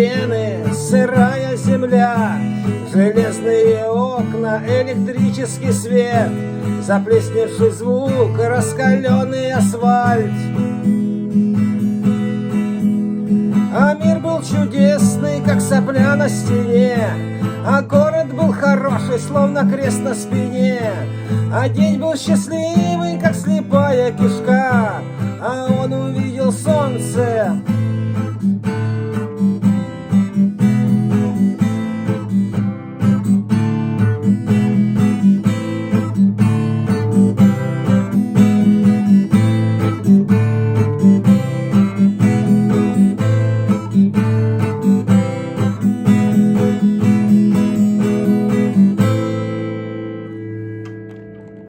стены, сырая земля, железные окна, электрический свет, заплесневший звук, раскаленный асфальт. А мир был чудесный, как сопля на стене, а город был хороший, словно крест на спине. А день был счастливый, как слепая кишка, а он увидел солнце